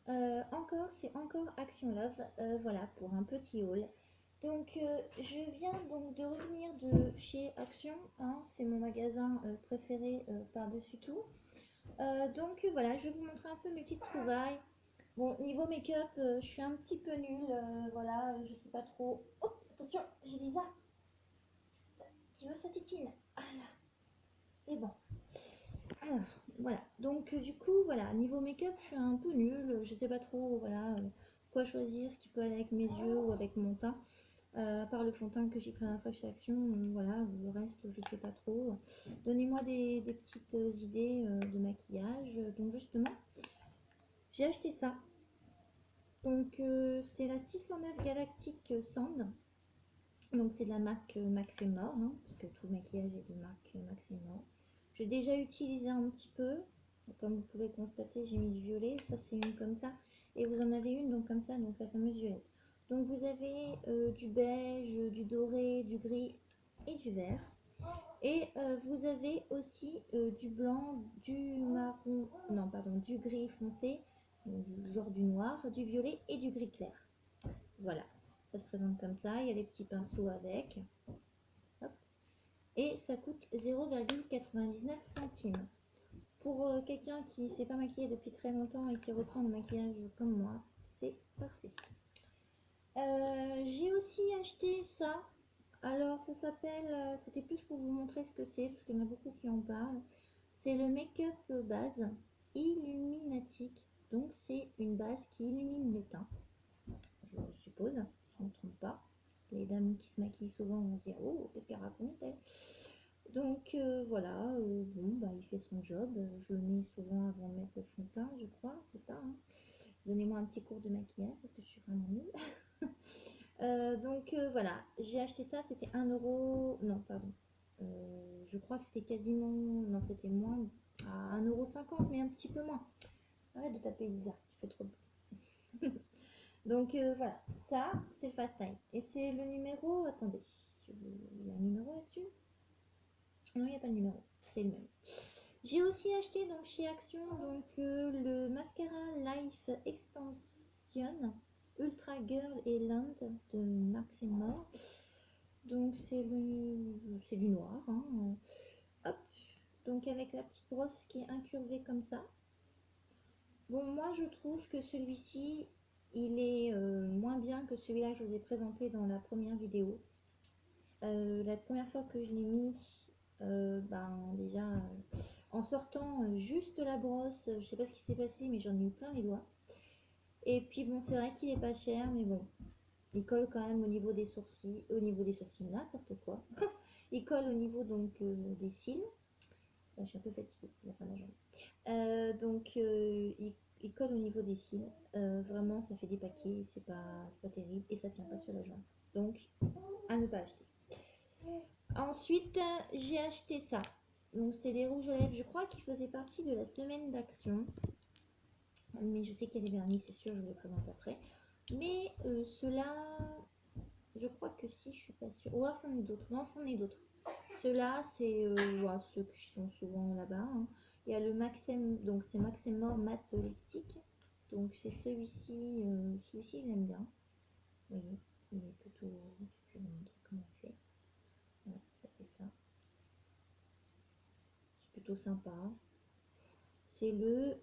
C'est encore Action Love, voilà, pour un petit haul. Donc, je viens donc de revenir de chez Action, hein, c'est mon magasin préféré par-dessus tout. Donc, voilà, je vais vous montrer un peu mes petites trouvailles. Bon, niveau make-up, je suis un petit peu nulle, voilà, je sais pas trop. Oh, attention, j'ai Lisa qui veut sa tétine. Ah là, c'est bon. Alors, voilà. Donc, du coup, voilà, niveau make-up, je suis un peu nulle. Je sais pas trop, voilà, quoi choisir, ce qui peut aller avec mes yeux ou avec mon teint. À part le fond de teint que j'ai pris la dernière fois chez Action, voilà, le reste, je sais pas trop. Donnez-moi des petites idées de maquillage. Donc, justement, j'ai acheté ça. Donc, c'est la 609 Galactic Sand. Donc, c'est de la marque Maximor, hein, parce que tout le maquillage est de marque Maximor. J'ai déjà utilisé un petit peu. Comme vous pouvez constater, j'ai mis du violet. Ça, c'est une comme ça. Et vous en avez une donc comme ça, donc la fameuse violette. Donc, vous avez du beige, du doré, du gris et du vert. Et vous avez aussi du blanc, du marron, non, pardon, du gris foncé, genre du noir, du violet et du gris clair. Voilà, ça se présente comme ça. Il y a les petits pinceaux avec. Hop. Et ça coûte 0,99 centimes. Pour quelqu'un qui ne s'est pas maquillé depuis très longtemps et qui reprend le maquillage comme moi, c'est parfait. J'ai aussi acheté ça. Alors ça s'appelle, c'était plus pour vous montrer ce que c'est, parce qu'il y en a beaucoup qui en parlent. C'est le make-up base Illuminatique. Donc c'est une base qui illumine le teint, je suppose, si je ne me trompe pas. Les dames qui se maquillent souvent vont se dire oh, qu'est-ce qu'elle raconte elle. Donc voilà, bon, bah, il fait son job. Je le mets souvent avant de mettre le fond de teint, je crois, c'est ça, hein. Donnez-moi un petit cours de maquillage parce que je suis vraiment nulle. Donc voilà, j'ai acheté ça, c'était 1 euro, non, pardon. Je crois que c'était quasiment, non, c'était moins, à 1,50 € mais un petit peu moins. Arrête de taper Lisa, tu fais trop de bruit. Donc voilà, ça c'est le fast time. Et c'est le numéro, attendez, il y a un numéro là-dessus? Non, il n'y a pas de numéro, c'est le même. J'ai aussi acheté donc chez Action donc le mascara Life Extension Ultra Girl et Land de Maximor. Donc c'est du noir, hein. Hop, donc avec la petite brosse qui est incurvée comme ça. Bon, moi je trouve que celui-ci il est moins bien que celui-là que je vous ai présenté dans la première vidéo. La première fois que je l'ai mis, ben déjà en sortant juste la brosse, je sais pas ce qui s'est passé, mais j'en ai eu plein les doigts. Et puis bon, c'est vrai qu'il est pas cher, mais bon, il colle quand même au niveau des sourcils, n'importe quoi. Il colle au niveau donc des cils. Je suis un peu fatiguée, c'est la fin de la journée. Il colle au niveau des cils. Vraiment, ça fait des paquets, c'est pas terrible et ça tient pas sur la jambe. Donc, à ne pas acheter. Ensuite, j'ai acheté ça. Donc, c'est des rouges à lèvres. Je crois qu'ils faisaient partie de la semaine d'action. Mais je sais qu'il y a des vernis, c'est sûr, je vous les présente après. Mais ceux-là, je crois que si, je suis pas sûre. Ou alors, c'en est d'autres. Non, c'en est d'autres. Ceux-là, c'est ouais, ceux qui sont souvent là-bas, hein. Il y a le Maxim, donc c'est Maximor Matte Lipstick. Donc c'est celui-ci, celui-ci j'aime bien. Vous voyez, il est plutôt. Je vais vous montrer comment il fait. Voilà, ça fait ça. C'est plutôt sympa. C'est le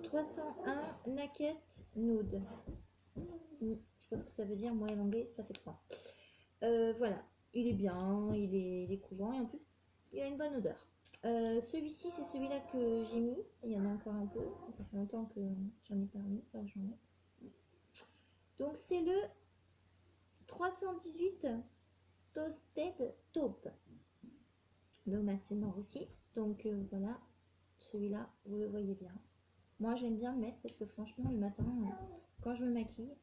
301 Naked Nude. Je pense que ça veut dire, moi en anglais, ça fait 3. Voilà, il est bien, il est couvrant et en plus, il a une bonne odeur. Celui-ci, c'est celui-là que j'ai mis. Il y en a encore un peu. Ça fait longtemps que j'en ai pas mis. Enfin, j'en ai. Donc, c'est le 318 Toasted Taupe. Le Massémor aussi. Donc, voilà. Celui-là, vous le voyez bien. Moi, j'aime bien le mettre parce que franchement, le matin, quand je me maquille,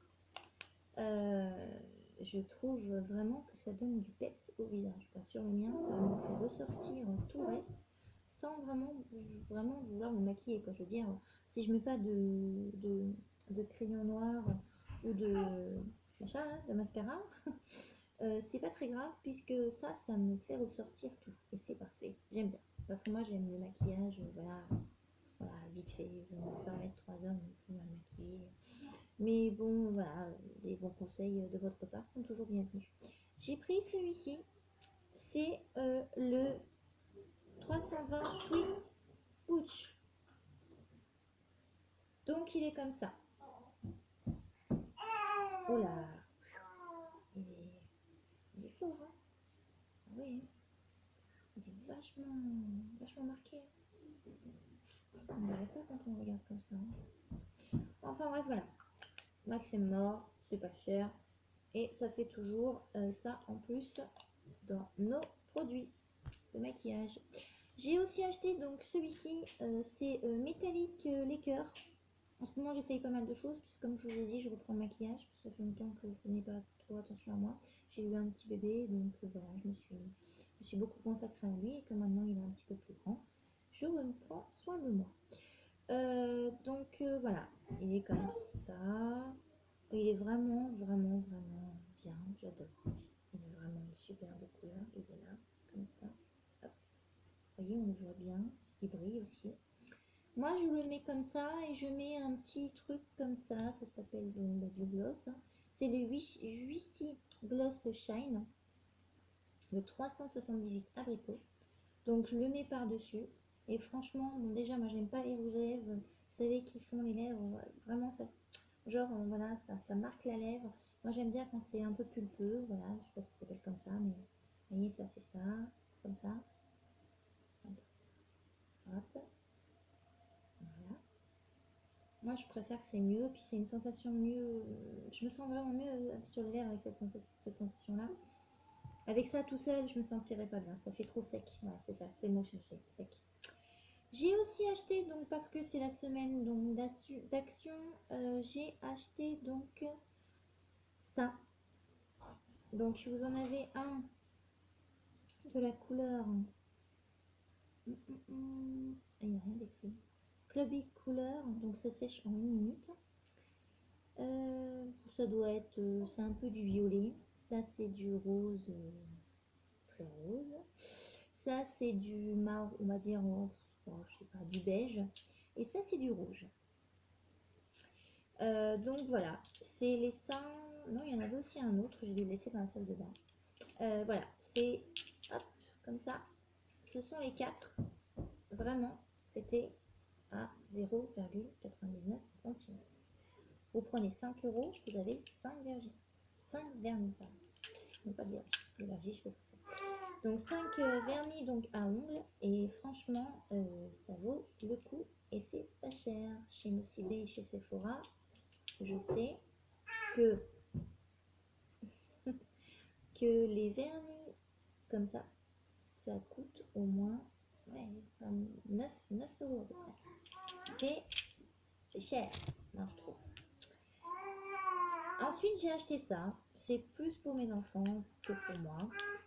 je trouve vraiment que ça donne du peps au visage. Pas sur le mien, ça me fait ressortir tout le reste sans vraiment vouloir me maquiller, quoi. Je veux dire, si je mets pas de crayon noir ou de machin, là, de mascara, c'est pas très grave puisque ça me fait ressortir tout et c'est parfait. J'aime bien parce que moi j'aime le maquillage, voilà, voilà, vite fait. Je ne vais pas mettre 3 heures non plus Mais bon, voilà, les bons conseils de votre part sont toujours bienvenus. J'ai pris celui-ci, c'est le 320 Sweet Pouch. Donc il est comme ça. Oh là, il est fort, hein. Oui, il est vachement marqué. On ne dirait pas quand on regarde comme ça, hein. Enfin bref, voilà. Maxime mort, c'est pas cher. Et ça fait toujours ça en plus dans nos produits de maquillage. J'ai aussi acheté donc celui-ci, c'est métallique Laker. En ce moment j'essaye pas mal de choses puisque comme je vous ai dit je reprends le maquillage. Ça fait longtemps que je n'ai pas trop attention à moi. J'ai eu un petit bébé donc voilà, je me suis beaucoup consacrée à lui et que maintenant il est un petit peu plus grand, je reprends soin de moi. Donc voilà, il est comme ça. Il est vraiment bien, j'adore. Il est vraiment super de couleur, il est là, comme ça. Hop. Vous voyez, on le voit bien, il brille aussi. Moi, je le mets comme ça et je mets un petit truc comme ça s'appelle donc du gloss, hein. C'est le Juicy Gloss Shine, le 378 abricot. Donc, je le mets par-dessus. Et franchement, bon, déjà, moi, j'aime pas les rouges à lèvres. Vous savez, qui font les lèvres, vraiment, ça, genre, voilà, ça marque la lèvre. Moi, j'aime bien quand c'est un peu pulpeux, voilà, je sais pas si ça s'appelle comme ça, mais vous voyez, ça fait ça, comme ça. Hop, voilà. Moi, je préfère que c'est mieux, puis c'est une sensation mieux. Je me sens vraiment mieux sur les lèvres avec cette sensation-là. Avec ça tout seul, je me sentirais pas bien. Ça fait trop sec. Voilà, c'est ça, c'est le mot cherché, sec. J'ai aussi acheté, donc parce que c'est la semaine donc d'action, j'ai acheté donc ça. Donc je vous en avais un de la couleur. Il n'y a rien d'écrit. Clubby couleur, donc ça sèche en 1 minute. Ça doit être, c'est un peu du violet. Ça c'est du rose, très rose. Ça c'est du marron, on va dire, je sais pas, du beige. Et ça c'est du rouge. Donc voilà, c'est les 5. Non, il y en avait aussi un autre, je l'ai laissé dans la salle de bain. Voilà, c'est hop, comme ça. Ce sont les 4. Vraiment, c'était à 0,99 centimes. Vous prenez 5 euros, vous avez 5 vernis. 5 vernis, pardon. Non, pas de vernis. Le vernis, je sais pas ce que c'est. Donc 5 vernis donc à ongles. Et franchement, ça vaut le coup. Et c'est pas cher. Chez Missy B et chez Sephora, je sais que, que les vernis comme ça, ça coûte au moins ouais, 9 euros à peu près. C'est cher, non, je trouve. Ensuite, j'ai acheté ça. C'est plus pour mes enfants que pour moi.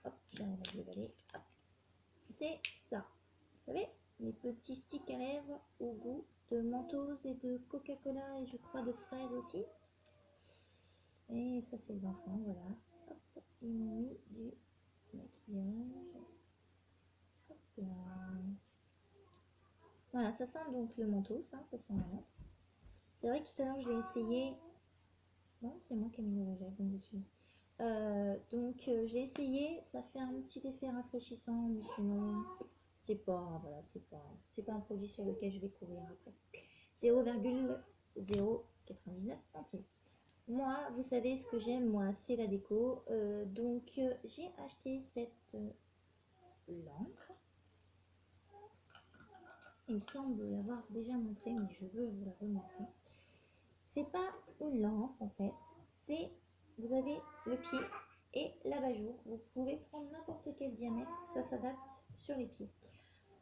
Hop, j'arrive à le balai. C'est ça. Vous savez, les petits sticks à lèvres au goût de Mentos et de Coca-Cola et je crois de fraises aussi. Et ça, c'est les enfants, voilà. Hop, ils m'ont mis du maquillage. Hop là. Voilà, ça sent donc le Mentos, hein, ça sent la menthe. C'est vrai que tout à l'heure, je l'ai essayé. Non, c'est moi qui ai mis le rouge à lèvres dessus. Donc j'ai essayé, ça fait un petit effet rafraîchissant, mais sinon c'est pas, voilà, c'est pas un produit sur lequel je vais courir après. 0,099 centimes. Moi, vous savez ce que j'aime, moi, c'est la déco. Donc j'ai acheté cette lampe. Il me semble l'avoir déjà montré, mais je veux vous la remontrer. C'est pas une lampe en fait, c'est, vous avez le pied et l'abat-jour. Vous pouvez prendre n'importe quel diamètre, ça s'adapte sur les pieds.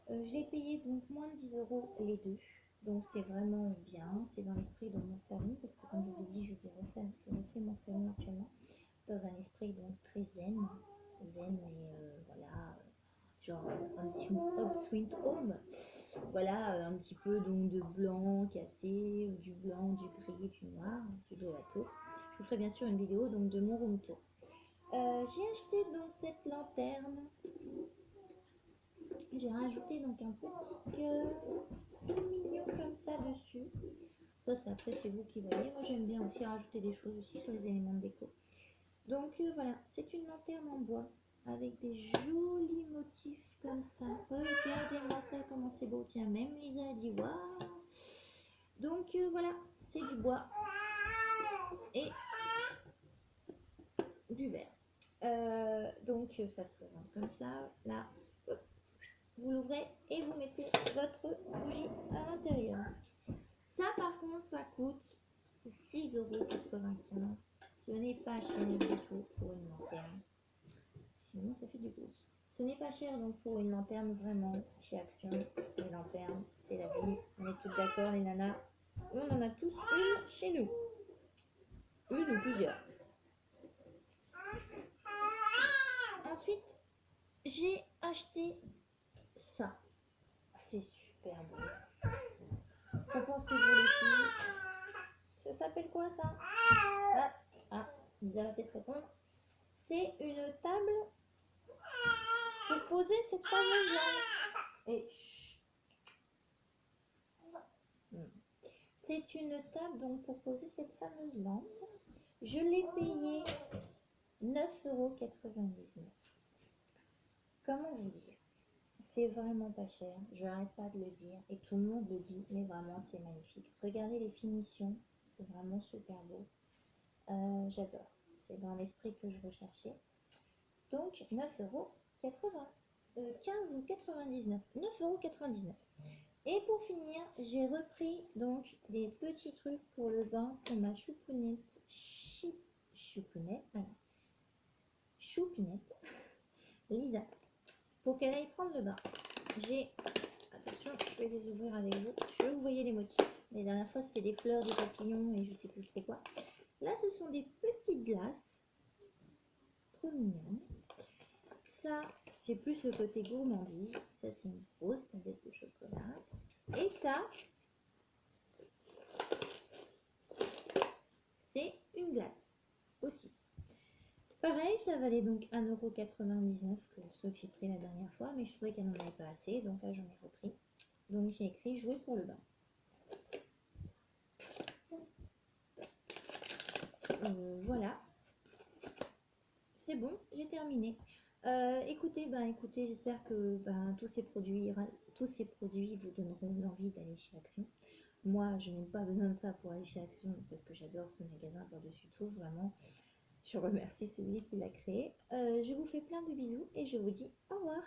Je l'ai payé donc moins de 10 euros les deux, donc c'est vraiment bien. C'est dans l'esprit de mon salon, parce que comme je vous l'ai dit, je refais mon salon actuellement dans un esprit donc très zen, et voilà, genre un sweet home. Voilà, un petit peu donc de blanc cassé, du blanc, du gris, du noir, du gelato. Je vous ferai bien sûr une vidéo donc de mon room tour. J'ai acheté dans cette lanterne, j'ai rajouté donc un petit cœur tout mignon comme ça dessus. Ça, c'est après, c'est vous qui voyez. Moi, j'aime bien aussi rajouter des choses aussi sur les éléments de déco. Donc voilà, c'est une lanterne en bois avec des jolis motifs comme ça. Regardez-moi ça, comment c'est beau. Tiens, même Lisa a dit waouh. Donc voilà, c'est du bois et du verre. Donc ça se présente comme ça. Là, hop, vous l'ouvrez et vous mettez votre bougie à l'intérieur. Ça par contre, ça coûte 6,95 €. Ce n'est pas cher du tout pour une lanterne. Sinon, ça fait du gros. Ce n'est pas cher donc pour une lanterne, vraiment, chez Action. Les lanternes, c'est la vie. On est toutes d'accord, les nanas. On en a tous une chez nous. Une ou plusieurs. Ensuite, j'ai acheté ça. C'est super beau. Qu'en pensez-vous les filles? Ça s'appelle quoi ça? Vous allez peut-être répondre. C'est une table pour poser cette fameuse lampe. Et c'est une table donc pour poser cette fameuse lampe. Je l'ai payée 9,99 €. Comment vous dire? C'est vraiment pas cher, je n'arrête pas de le dire et tout le monde le dit, mais vraiment c'est magnifique. Regardez les finitions, c'est vraiment super beau. J'adore, c'est dans l'esprit que je recherchais. Donc 9,80 €, 15 ou 99, 9,99 €. Et pour finir, j'ai repris donc des petits trucs pour le bain pour ma choupounette, choupinette, Lisa, pour qu'elle aille prendre le bain. J'ai, attention, je vais les ouvrir avec vous. Je vais vous voyez les motifs. La dernière fois, c'était des fleurs, des papillons et je sais plus c'était quoi. Là, ce sont des petites glaces. Trop mignonnes. Ça, c'est plus le côté gourmandise. Ça, c'est une grosse tablette de chocolat. Et ça, c'est une glace aussi. Pareil, ça valait donc 1,99 € que ceux que j'ai pris la dernière fois, mais je trouvais qu'elle n'en avait pas assez, donc là j'en ai repris. Donc j'ai écrit jouer pour le bain. Voilà, c'est bon, j'ai terminé. Écoutez, j'espère que tous ces produits vous donneront l'envie d'aller chez Action. Moi, je n'ai pas besoin de ça pour aller chez Action parce que j'adore ce magasin par-dessus tout, vraiment. Je remercie celui qui l'a créé. Je vous fais plein de bisous et je vous dis au revoir.